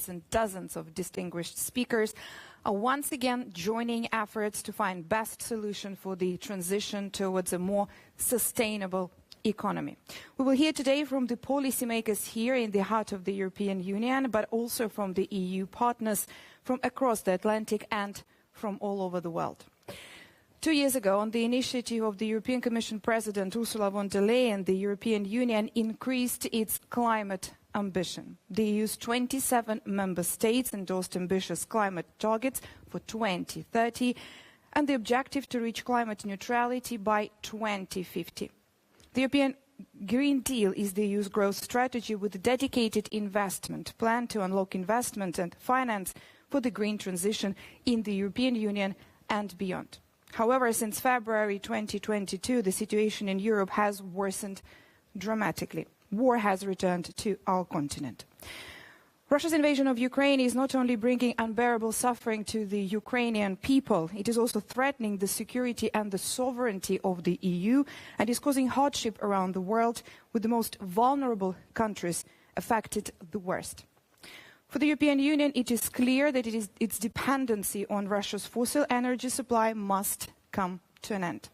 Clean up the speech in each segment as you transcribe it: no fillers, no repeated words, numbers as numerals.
and dozens of distinguished speakers are once again joining efforts to find best solution for the transition towards a more sustainable economy. We will hear today from the policymakers here in the heart of the European Union, but also from the EU partners from across the Atlantic and from all over the world. 2 years ago, on the initiative of the European Commission President Ursula von der Leyen, the European Union increased its climate ambition. The EU's 27 member states endorsed ambitious climate targets for 2030 and the objective to reach climate neutrality by 2050. The European Green Deal is the EU's growth strategy with a dedicated investment plan to unlock investment and finance for the green transition in the European Union and beyond. However, since February 2022, the situation in Europe has worsened dramatically. War has returned to our continent. Russia's invasion of Ukraine is not only bringing unbearable suffering to the Ukrainian people, it is also threatening the security and the sovereignty of the EU and is causing hardship around the world, with the most vulnerable countries affected the worst. For the European Union, it is clear that its dependency on Russia's fossil energy supply must come to an end.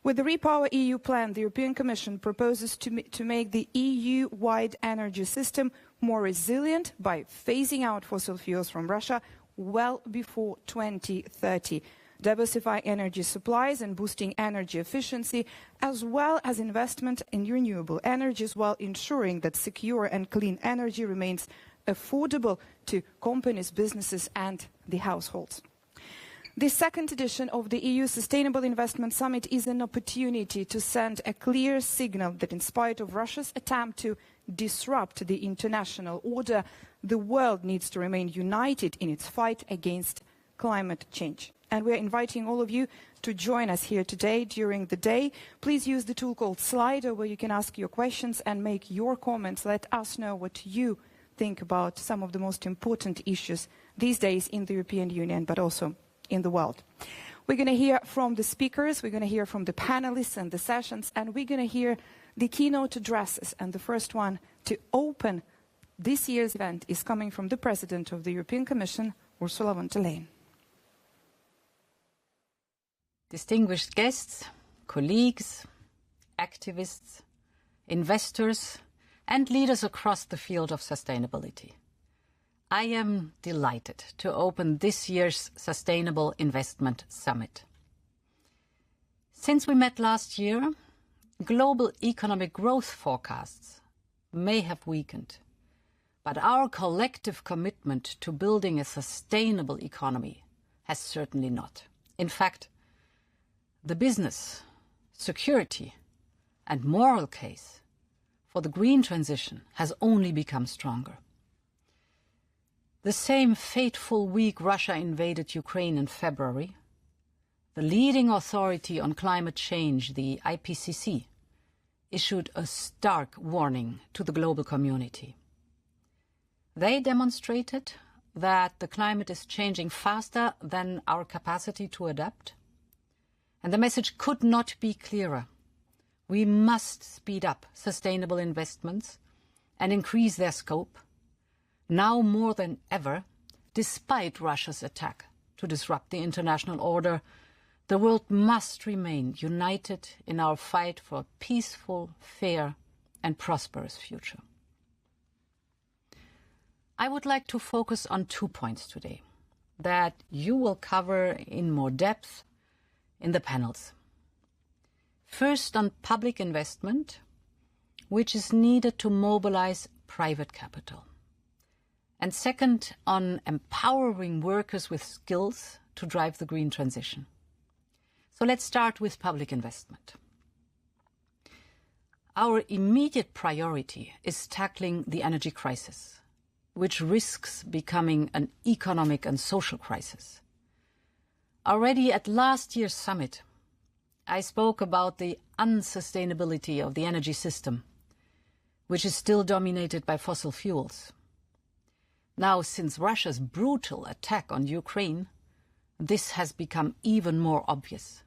With the Repower EU plan, the European Commission proposes to make the EU-wide energy system more resilient by phasing out fossil fuels from Russia well before 2030, diversifying energy supplies and boosting energy efficiency, as well as investment in renewable energies, while ensuring that secure and clean energy remains affordable to companies, businesses and the households. The second edition of the EU Sustainable Investment Summit is an opportunity to send a clear signal that in spite of Russia's attempt to disrupt the international order, the world needs to remain united in its fight against climate change. And we are inviting all of you to join us here today during the day. Please use the tool called Slido, where you can ask your questions and make your comments. Let us know what you think about some of the most important issues these days in the European Union, but also in the world. We're going to hear from the speakers, we're going to hear from the panelists and the sessions, and we're going to hear the keynote addresses. And the first one to open this year's event is coming from the President of the European Commission, Ursula von der Leyen. Distinguished guests, colleagues, activists, investors, and leaders across the field of sustainability. I am delighted to open this year's Sustainable Investment Summit. Since we met last year, global economic growth forecasts may have weakened, but our collective commitment to building a sustainable economy has certainly not. In fact, the business, security, and moral case for the green transition has only become stronger. The same fateful week Russia invaded Ukraine in February, the leading authority on climate change, the IPCC, issued a stark warning to the global community. They demonstrated that the climate is changing faster than our capacity to adapt, and the message could not be clearer. We must speed up sustainable investments and increase their scope, now more than ever. Despite Russia's attack to disrupt the international order, the world must remain united in our fight for a peaceful, fair and prosperous future. I would like to focus on 2 points today that you will cover in more depth in the panels. First, on public investment, which is needed to mobilize private capital. And second, on empowering workers with skills to drive the green transition. So let's start with public investment. Our immediate priority is tackling the energy crisis, which risks becoming an economic and social crisis. Already at last year's summit, I spoke about the unsustainability of the energy system, which is still dominated by fossil fuels. Now, since Russia's brutal attack on Ukraine, this has become even more obvious.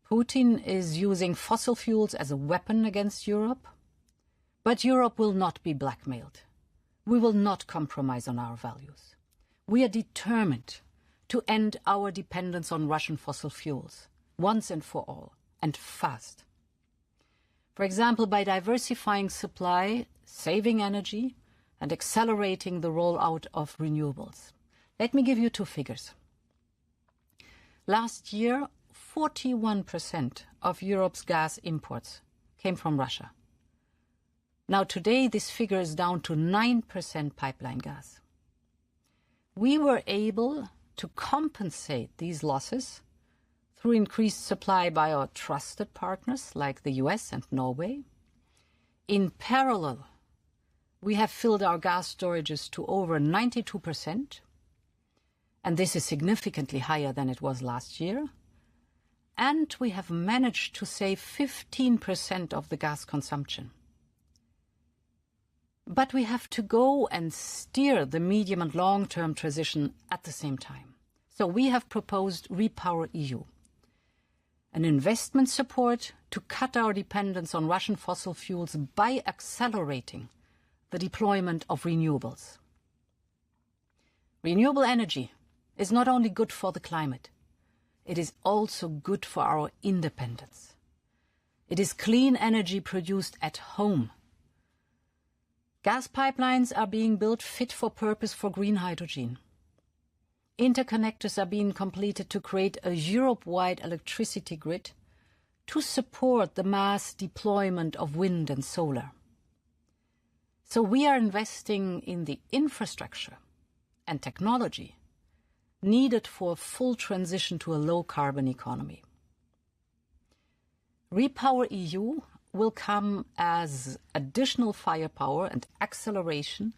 Putin is using fossil fuels as a weapon against Europe, but Europe will not be blackmailed. we will not compromise on our values. We are determined to end our dependence on Russian fossil fuels, once and for all, and fast. For example, by diversifying supply, saving energy, and accelerating the rollout of renewables. Let me give you two figures. Last year, 41% of Europe's gas imports came from Russia. Now today, this figure is down to 9% pipeline gas. We were able to compensate these losses through increased supply by our trusted partners like the US and Norway. In parallel, we have filled our gas storages to over 92%, and this is significantly higher than it was last year. And we have managed to save 15% of the gas consumption. But we have to go and steer the medium and long-term transition at the same time. So we have proposed Repower EU, an investment support to cut our dependence on Russian fossil fuels by accelerating the deployment of renewables. Renewable energy is not only good for the climate, it is also good for our independence. It is clean energy produced at home. Gas pipelines are being built fit for purpose for green hydrogen. Interconnectors are being completed to create a Europe-wide electricity grid to support the mass deployment of wind and solar. So we are investing in the infrastructure and technology needed for a full transition to a low-carbon economy. Repower EU will come as additional firepower and acceleration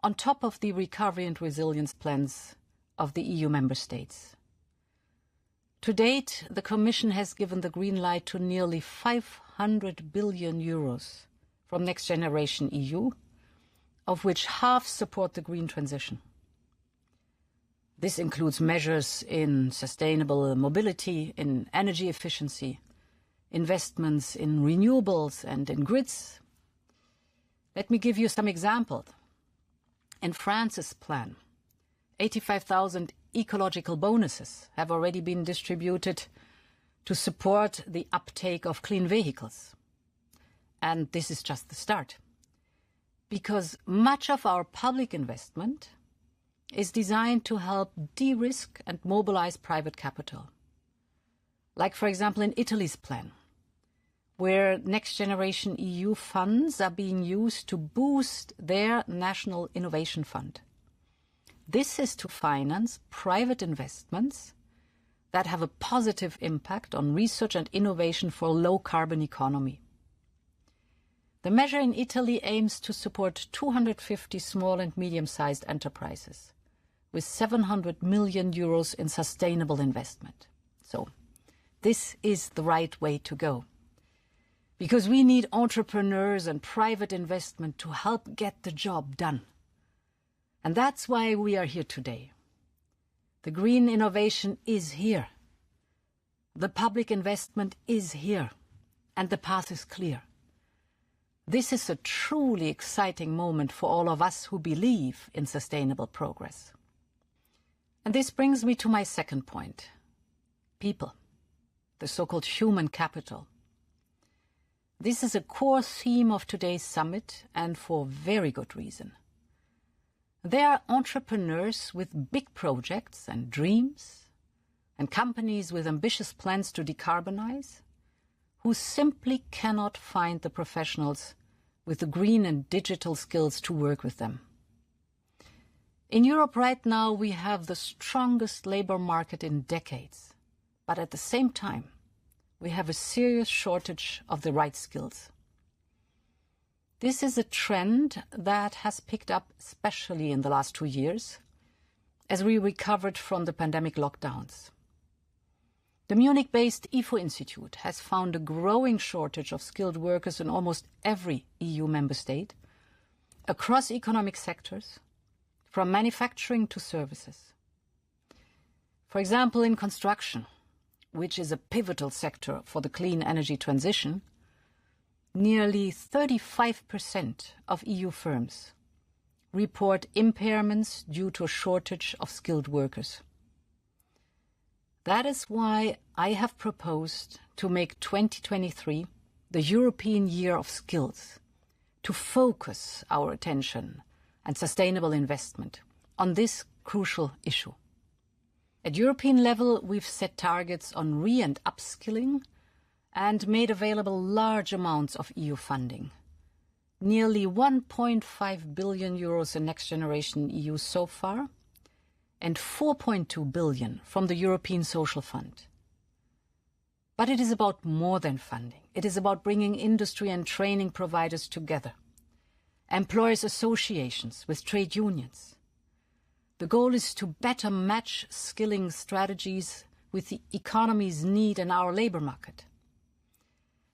on top of the recovery and resilience plans of the EU member states. To date, the Commission has given the green light to nearly 500 billion euros from Next Generation EU, of which half support the green transition. This includes measures in sustainable mobility, in energy efficiency, investments in renewables and in grids. Let me give you some examples. In France's plan, 85,000 ecological bonuses have already been distributed to support the uptake of clean vehicles. And this is just the start, because much of our public investment is designed to help de-risk and mobilize private capital. Like, for example, in Italy's plan, where Next Generation EU funds are being used to boost their national innovation fund. This is to finance private investments that have a positive impact on research and innovation for a low-carbon economy. The measure in Italy aims to support 250 small and medium-sized enterprises with 700 million euros in sustainable investment. So, this is the right way to go. Because we need entrepreneurs and private investment to help get the job done. And that's why we are here today. The green innovation is here. The public investment is here. And the path is clear. This is a truly exciting moment for all of us who believe in sustainable progress. And this brings me to my second point. People, the so-called human capital. This is a core theme of today's summit, and for very good reason. There are entrepreneurs with big projects and dreams, and companies with ambitious plans to decarbonize, who simply cannot find the professionals with the green and digital skills to work with them. In Europe right now, we have the strongest labor market in decades, but at the same time, we have a serious shortage of the right skills. This is a trend that has picked up especially in the last 2 years, as we recovered from the pandemic lockdowns. The Munich-based IFO Institute has found a growing shortage of skilled workers in almost every EU member state, across economic sectors, from manufacturing to services. For example, in construction, which is a pivotal sector for the clean energy transition, nearly 35% of EU firms report impairments due to a shortage of skilled workers. That is why I have proposed to make 2023 the European Year of Skills, to focus our attention and sustainable investment on this crucial issue. At European level, we've set targets on re- and upskilling and made available large amounts of EU funding. Nearly 1.5 billion euros in Next Generation EU so far, and 4.2 billion from the European Social Fund. But it is about more than funding. It is about bringing industry and training providers together, employers' associations with trade unions. The goal is to better match skilling strategies with the economy's need and our labour market.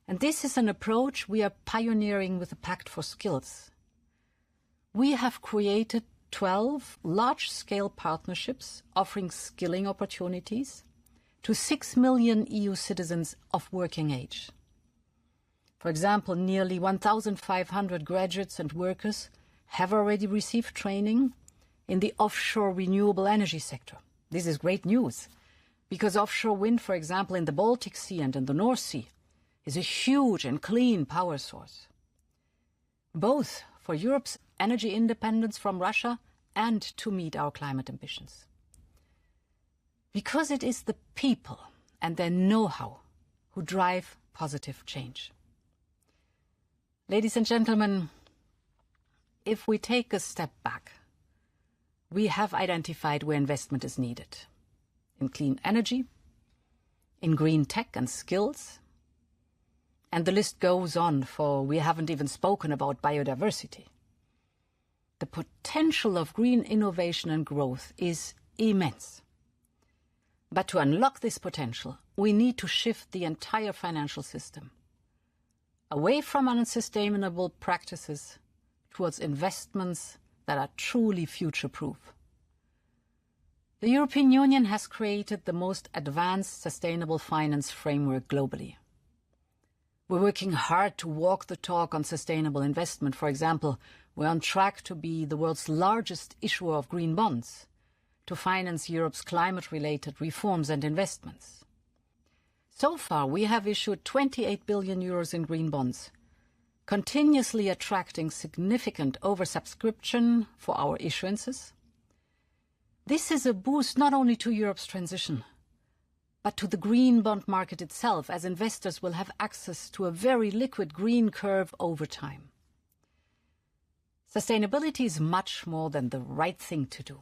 And this is an approach we are pioneering with the Pact for Skills. We have created 12 large-scale partnerships offering skilling opportunities to 6 million EU citizens of working age. For example, nearly 1,500 graduates and workers have already received training in the offshore renewable energy sector. This is great news, because offshore wind, for example, in the Baltic Sea and in the North Sea, is a huge and clean power source, both for Europe's energy independence from Russia and to meet our climate ambitions. Because it is the people and their know-how who drive positive change. Ladies and gentlemen, if we take a step back, we have identified where investment is needed: in clean energy, in green tech and skills, and the list goes on, for we haven't even spoken about biodiversity. The potential of green innovation and growth is immense. But to unlock this potential, we need to shift the entire financial system away from unsustainable practices towards investments that are truly future-proof. The European Union has created the most advanced sustainable finance framework globally. We're working hard to walk the talk on sustainable investment. For example, we're on track to be the world's largest issuer of green bonds to finance Europe's climate-related reforms and investments. So far, we have issued 28 billion euros in green bonds, continuously attracting significant oversubscription for our issuances. This is a boost not only to Europe's transition, but to the green bond market itself, as investors will have access to a very liquid green curve over time. Sustainability is much more than the right thing to do.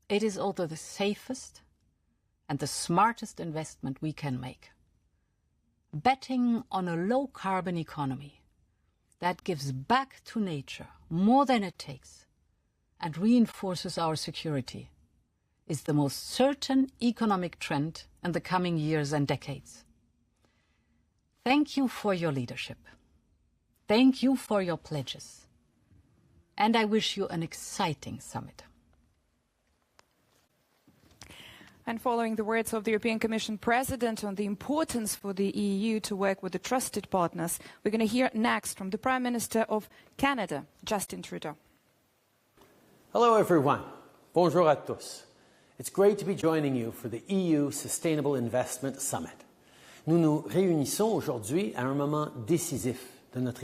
It is also the safest and the smartest investment we can make. Betting on a low-carbon economy that gives back to nature more than it takes and reinforces our security is the most certain economic trend in the coming years and decades. Thank you for your leadership. Thank you for your pledges. And I wish you an exciting summit. And following the words of the European Commission President on the importance for the EU to work with the trusted partners, we're going to hear next from the Prime Minister of Canada, Justin Trudeau. Hello everyone. Bonjour à tous. It's great to be joining you for the EU Sustainable Investment Summit. Nous nous réunissons aujourd'hui à un moment décisif de notre